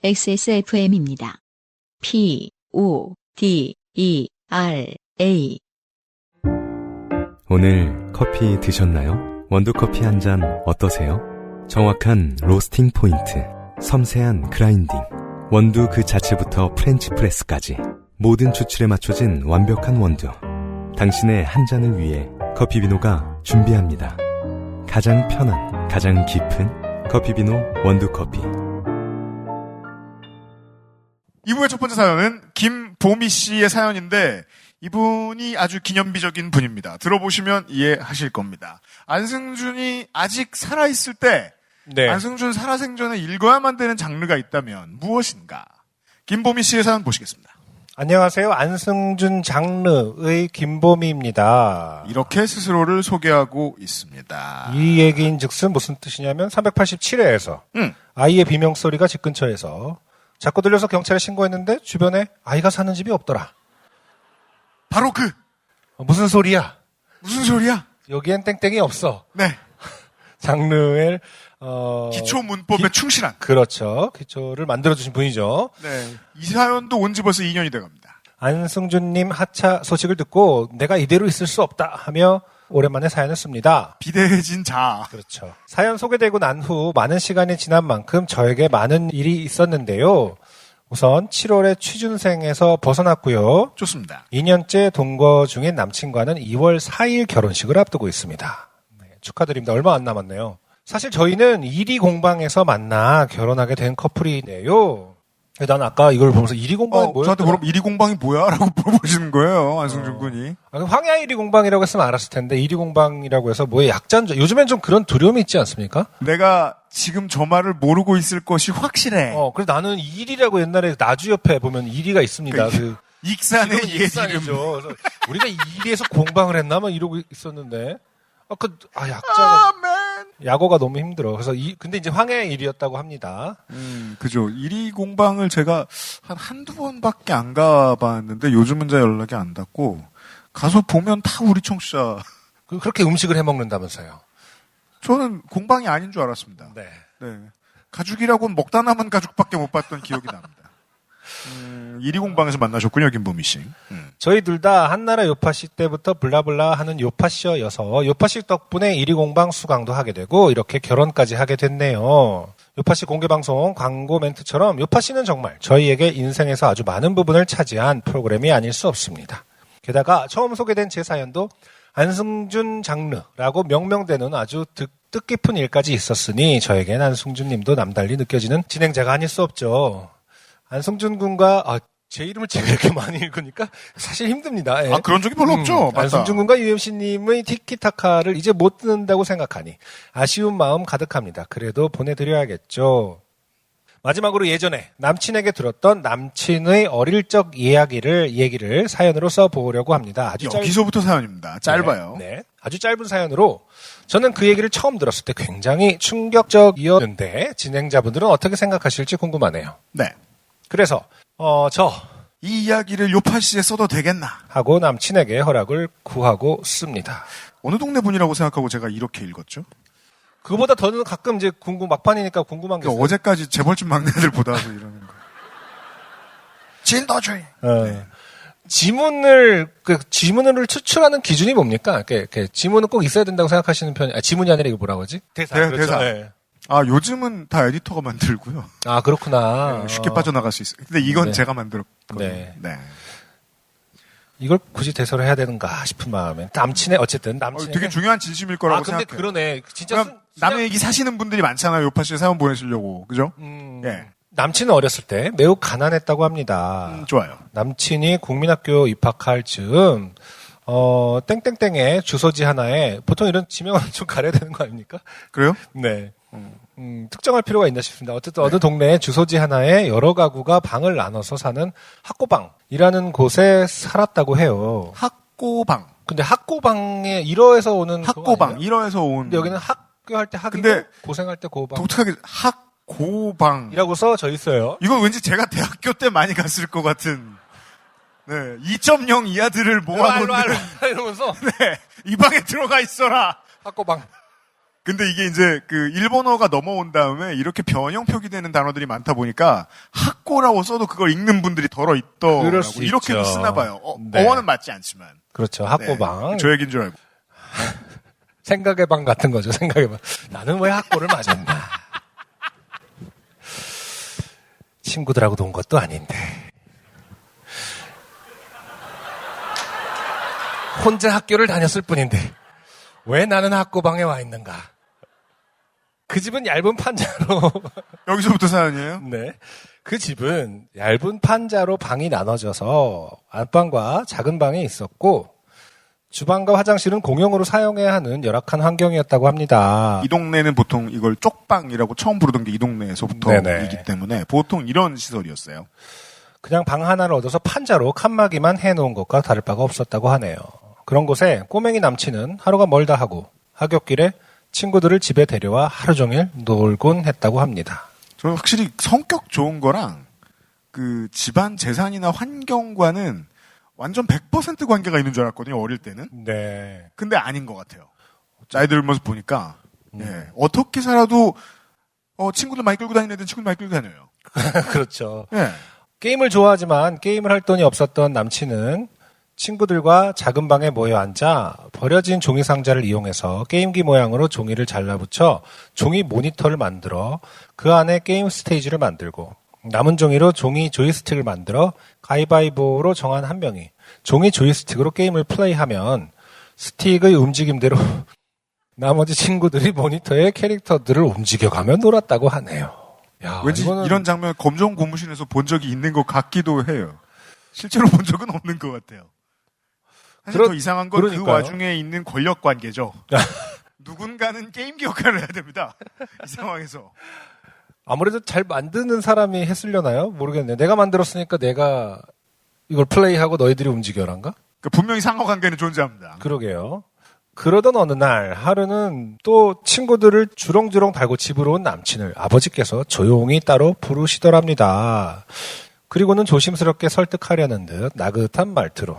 XSFM입니다. PODERA. 오늘 커피 드셨나요? 원두커피 한 잔 어떠세요? 정확한 로스팅 포인트, 섬세한 그라인딩, 원두 그 자체부터 프렌치 프레스까지 모든 추출에 맞춰진 완벽한 원두. 당신의 한 잔을 위해 커피비노가 준비합니다. 가장 편한, 가장 깊은 커피비노 원두커피. 2부의 첫 번째 사연은 김보미 씨의 사연인데 이분이 아주 기념비적인 분입니다. 들어보시면 이해하실 겁니다. 안승준이 아직 살아있을 때 안승준 살아생전에 읽어야만 되는 장르가 있다면 무엇인가? 김보미 씨의 사연 보시겠습니다. 안녕하세요. 안승준 장르의 김보미입니다. 이렇게 스스로를 소개하고 있습니다. 이 얘기인즉슨 무슨 뜻이냐면 387회에서 아이의 비명소리가 집 근처에서 자꾸 들려서 경찰에 신고했는데 주변에 아이가 사는 집이 없더라. 바로 그 무슨 소리야? 무슨 소리야? 여기엔 땡땡이 없어. 네. 장르의 기초 문법에 충실한. 그렇죠. 기초를 만들어주신 분이죠. 네. 이 사연도 온 지 벌써 2년이 돼갑니다. 안승준님 하차 소식을 듣고 내가 이대로 있을 수 없다 하며 오랜만에 사연을 씁니다. 비대해진 자. 그렇죠. 사연 소개되고 난 후 많은 시간이 지난 만큼 저에게 많은 일이 있었는데요. 우선 7월에 취준생에서 벗어났고요. 좋습니다. 2년째 동거 중인 남친과는 2월 4일 결혼식을 앞두고 있습니다. 네, 축하드립니다. 얼마 안 남았네요. 사실 저희는 이리 공방에서 만나 결혼하게 된 커플이네요. 난 아까 이걸 보면서 이리 공방이 뭐예요? 저한테 그럼 이리 공방이 뭐야? 라고 물어보시는 거예요. 안승준 군이. 황야 이리 공방이라고 했으면 알았을 텐데 이리 공방이라고 해서 뭐의 약자인지 요즘엔 좀 그런 두려움이 있지 않습니까? 내가 지금 저 말을 모르고 있을 것이 확실해. 그래서 나는 이리라고 옛날에 나주 옆에 보면 이리가 있습니다. 익산의 옛 익산이죠. 그래서 우리가 이리에서 공방을 했나? 막 이러고 있었는데. 약자가. 약어가 너무 힘들어. 그래서 근데 이제 황해의 일이었다고 합니다. 그죠. 이리 공방을 제가 한두 번밖에 안 가봤는데 요즘은 잘 연락이 안 닿고 가서 보면 다 우리 청취자. 그렇게 음식을 해 먹는다면서요. 저는 공방이 아닌 줄 알았습니다. 네. 가죽이라고는 먹다 남은 가죽밖에 못 봤던 기억이 납니다. 이리 공방에서 만나셨군요, 김보미 씨. 저희 둘 다 한나라 요파시 때부터 블라블라 하는 요파시여서 요파시 덕분에 이리 공방 수강도 하게 되고 이렇게 결혼까지 하게 됐네요. 요파시 공개방송 광고 멘트처럼 요파시는 정말 저희에게 인생에서 아주 많은 부분을 차지한 프로그램이 아닐 수 없습니다. 게다가 처음 소개된 제 사연도 안승준 장르라고 명명되는 아주 뜻깊은 일까지 있었으니 저에겐 안승준님도 남달리 느껴지는 진행자가 아닐 수 없죠. 안승준 군과 제 이름을 제가 이렇게 많이 읽으니까 사실 힘듭니다. 예. 그런 적이 별로 없죠. 맞다. 안승준 군과 UMC님의 티키타카를 이제 못 듣는다고 생각하니 아쉬운 마음 가득합니다. 그래도 보내드려야겠죠. 마지막으로 예전에 남친에게 들었던 남친의 어릴 적 얘기를 사연으로 써보려고 합니다. 여기서부터 사연입니다. 짧아요. 네. 아주 짧은 사연으로 저는 그 얘기를 처음 들었을 때 굉장히 충격적이었는데 진행자분들은 어떻게 생각하실지 궁금하네요. 네. 그래서 이 이야기를 요파시에 써도 되겠나 하고 남친에게 허락을 구하고 씁니다. 어느 동네 분이라고 생각하고 제가 이렇게 읽었죠? 그거보다 더는 가끔 이제 막판이니까 궁금한 게 있어요. 어제까지 재벌집 막내들 보다도 이러는 거. 진도주의. 지문을 추출하는 기준이 뭡니까? 지문은 꼭 있어야 된다고 생각하시는 편이 지문이 아니라 이거 뭐라고 하지? 대사. 대사. 네. 요즘은 다 에디터가 만들고요. 그렇구나. 쉽게 빠져나갈 수 있어요. 근데 이건 제가 만들었거든요. 네. 이걸 굳이 대사로 해야 되는가 싶은 마음에. 남친의. 되게 중요한 진심일 거라고 생각해요. 근데 그러네. 진짜. 남의 얘기 사시는 분들이 많잖아요. 요파시에 사연 보내시려고. 그죠? 예. 남친은 어렸을 때 매우 가난했다고 합니다. 좋아요. 남친이 국민학교 입학할 즈음, 땡땡땡의 주소지 하나에, 보통 이런 지명은 좀 가려야 되는 거 아닙니까? 그래요? 네. 특정할 필요가 있나 싶습니다. 어쨌든 어느 동네에 주소지 하나에 여러 가구가 방을 나눠서 사는 학고방이라는 곳에 살았다고 해요. 학고방. 근데 학고방에 1어에서 오는 학고방 1어에서 온. 근데 여기는 학교할 때 학이고 근데 고생할 때 고방. 독특하게 학고방이라고 써져 있어요. 이건 왠지 제가 대학교 때 많이 갔을 것 같은. 네, 2.0 이하들을 모아놓는. 이러면서. 네, 이 방에 들어가 있어라. 학고방. 근데 이게 이제 그 일본어가 넘어온 다음에 이렇게 변형 표기되는 단어들이 많다 보니까 학고라고 써도 그걸 읽는 분들이 덜어 그럴 수 있더라고. 이렇게도 있죠. 쓰나 봐요. 네. 어원은 맞지 않지만. 그렇죠. 학고방. 네, 저 얘기인 줄 알고. 생각의 방 같은 거죠. 생각의 방. 나는 왜 학고를 맞았나. 친구들하고 논 것도 아닌데. 혼자 학교를 다녔을 뿐인데 왜 나는 학고방에 와 있는가. 그 집은 얇은 판자로 여기서부터 사연이에요? 네. 그 집은 얇은 판자로 방이 나눠져서 안방과 작은 방이 있었고 주방과 화장실은 공용으로 사용해야 하는 열악한 환경이었다고 합니다. 이 동네는 보통 이걸 쪽방이라고 처음 부르던 게 이 동네에서부터이기 네네. 때문에 보통 이런 시설이었어요. 그냥 방 하나를 얻어서 판자로 칸막이만 해놓은 것과 다를 바가 없었다고 하네요. 그런 곳에 꼬맹이 남친은 하루가 멀다 하고 하굣길에 친구들을 집에 데려와 하루 종일 놀곤 했다고 합니다. 저는 확실히 성격 좋은 거랑 그 집안 재산이나 환경과는 완전 100% 관계가 있는 줄 알았거든요, 어릴 때는. 네. 근데 아닌 것 같아요. 나이 들면서 보니까, 예, 어떻게 살아도, 친구들 많이 끌고 다니는 애들은 친구들 많이 끌고 다녀요. 그렇죠. 예. 게임을 좋아하지만 게임을 할 돈이 없었던 남친은 친구들과 작은 방에 모여 앉아 버려진 종이 상자를 이용해서 게임기 모양으로 종이를 잘라붙여 종이 모니터를 만들어 그 안에 게임 스테이지를 만들고 남은 종이로 종이 조이스틱을 만들어 가위바위보로 정한 한 명이 종이 조이스틱으로 게임을 플레이하면 스틱의 움직임대로 나머지 친구들이 모니터의 캐릭터들을 움직여가며 놀았다고 하네요. 야, 왠지 이거는 이런 장면 검정 고무신에서 본 적이 있는 것 같기도 해요. 실제로 본 적은 없는 것 같아요. 사실 더 이상한 건 그 그러니까요. 와중에 있는 권력 관계죠. 누군가는 게임기 역할을 해야 됩니다. 이 상황에서. 아무래도 잘 만드는 사람이 했으려나요? 모르겠네. 내가 만들었으니까 내가 이걸 플레이하고 너희들이 움직여란가? 그러니까 분명히 상호 관계는 존재합니다. 그러게요. 그러던 어느 날 하루는 또 친구들을 주렁주렁 달고 집으로 온 남친을 아버지께서 조용히 따로 부르시더랍니다. 그리고는 조심스럽게 설득하려는 듯 나긋한 말투로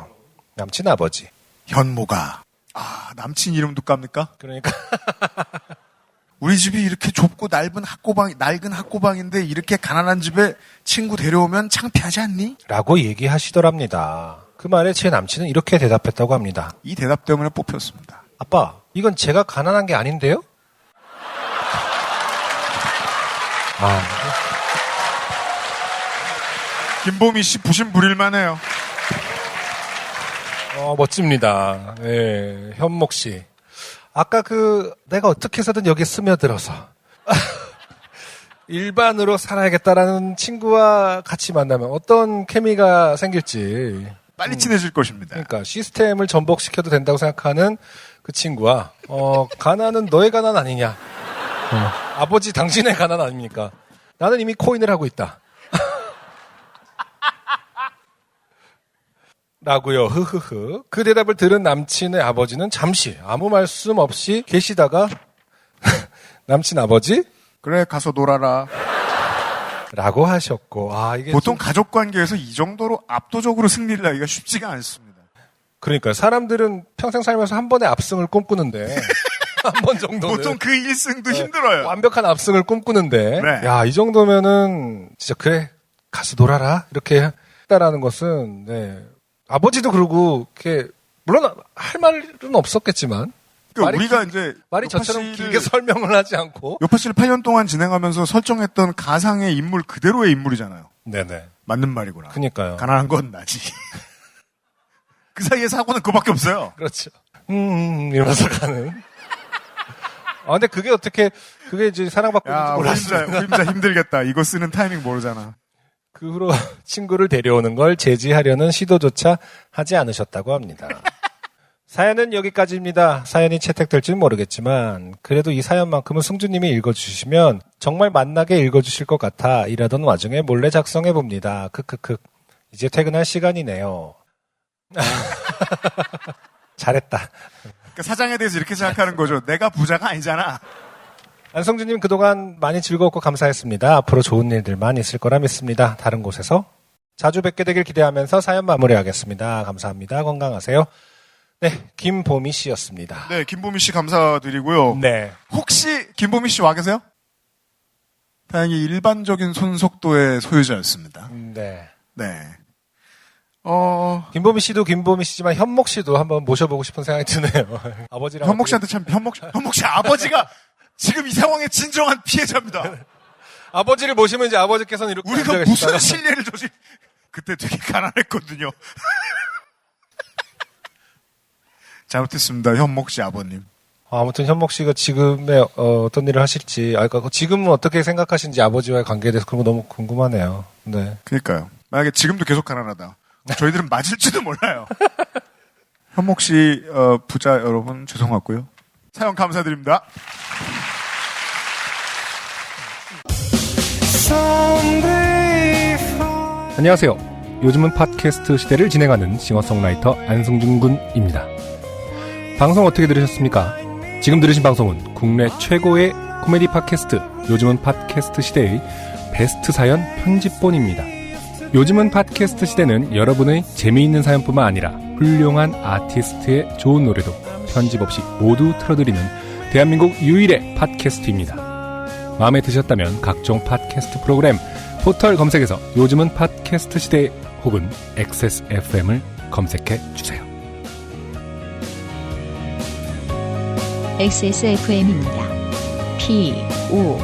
남친 아버지. 현모가. 아, 남친 이름도 깝니까? 그러니까 우리 집이 이렇게 좁고 낡은 학고방인데 이렇게 가난한 집에 친구 데려오면 창피하지 않니? 라고 얘기하시더랍니다. 그 말에 제 남친은 이렇게 대답했다고 합니다. 이 대답 때문에 뽑혔습니다. 아빠, 이건 제가 가난한 게 아닌데요? 아, 김보미 씨 부심 부릴만 해요. 멋집니다. 예, 현목 씨. 아까 내가 어떻게 해서든 여기 스며들어서 일반으로 살아야겠다라는 친구와 같이 만나면 어떤 케미가 생길지. 빨리 친해질 것입니다. 그러니까 시스템을 전복시켜도 된다고 생각하는 그 친구와 가난은 너의 가난 아니냐. 아버지 당신의 가난 아닙니까? 나는 이미 코인을 하고 있다. 라고요. 흐흐흐. 그 대답을 들은 남친의 아버지는 잠시 아무 말씀 없이 계시다가 남친 아버지? 그래 가서 놀아라. 라고 하셨고 이게 보통 가족 관계에서 이 정도로 압도적으로 승리를 하기가 쉽지가 않습니다. 그러니까 사람들은 평생 살면서 한 번의 압승을 꿈꾸는데 한 번 정도는 보통 그 1승도 힘들어요. 완벽한 압승을 꿈꾸는데 네. 야, 이 정도면은 진짜 그래 가서 놀아라 이렇게 했다라는 것은 아버지도 그러고 이렇게 물론 할 말은 없었겠지만 그러니까 우리가 이제 말이 저처럼 길게 설명을 하지 않고 요파 씨를 8년 동안 진행하면서 설정했던 가상의 인물 그대로의 인물이잖아요. 네네 맞는 말이구나. 그니까요. 가난한 건 나지. 그 사이에 사고는 그밖에 없어요. 그렇죠. 이러면서 가는. 근데 그게 이제 사랑받고 야, 있는지 몰랐어요. 혼자 힘들겠다. 이거 쓰는 타이밍 모르잖아. 그 후로 친구를 데려오는 걸 제지하려는 시도조차 하지 않으셨다고 합니다. 사연은 여기까지입니다. 사연이 채택될지는 모르겠지만 그래도 이 사연만큼은 승주님이 읽어주시면 정말 만나게 읽어주실 것 같아 일하던 와중에 몰래 작성해봅니다. 크크크. 이제 퇴근할 시간이네요. 잘했다. 그러니까 사장에 대해서 이렇게 생각하는 거죠. 내가 부자가 아니잖아. 안성주님 그동안 많이 즐거웠고 감사했습니다. 앞으로 좋은 일들만 있을 거라 믿습니다. 다른 곳에서 자주 뵙게 되길 기대하면서 사연 마무리하겠습니다. 감사합니다. 건강하세요. 네, 김보미 씨였습니다. 네, 김보미 씨 감사드리고요. 네. 혹시 김보미 씨 와 계세요? 다행히 일반적인 손속도의 소유자였습니다. 네. 네. 김보미 씨도 김보미 씨지만 현목 씨도 한번 모셔보고 싶은 생각이 드네요. 아버지랑 현목 씨한테 참, 현목 씨 아버지가 지금 이 상황의 진정한 피해자입니다. 아버지를 모시면 이제 아버지께서는 이렇게 우리가 앉아 계시다가 무슨 신뢰를 그때 되게 가난했거든요. 잘못했습니다, 현목 씨 아버님. 아무튼 현목 씨가 지금의 어떤 일을 하실지, 그러니까 지금은 어떻게 생각하시는지 아버지와의 관계에 대해서 그런 거 너무 궁금하네요. 네. 그러니까요. 만약에 지금도 계속 가난하다. 저희들은 맞을지도 몰라요. 현목 씨 부자 여러분 죄송하고요. 사연 감사드립니다. 안녕하세요. 요즘은 팟캐스트 시대를 진행하는 싱어송라이터 안승준 군입니다. 방송 어떻게 들으셨습니까? 지금 들으신 방송은 국내 최고의 코미디 팟캐스트 요즘은 팟캐스트 시대의 베스트 사연 편집본입니다. 요즘은 팟캐스트 시대는 여러분의 재미있는 사연뿐만 아니라 훌륭한 아티스트의 좋은 노래도 편집 없이 모두 틀어드리는 대한민국 유일의 팟캐스트입니다. 마음에 드셨다면 각종 팟캐스트 프로그램 포털 검색에서 요즘은 팟캐스트 시대 혹은 XSFM을 검색해 주세요. XSFM입니다. PODERA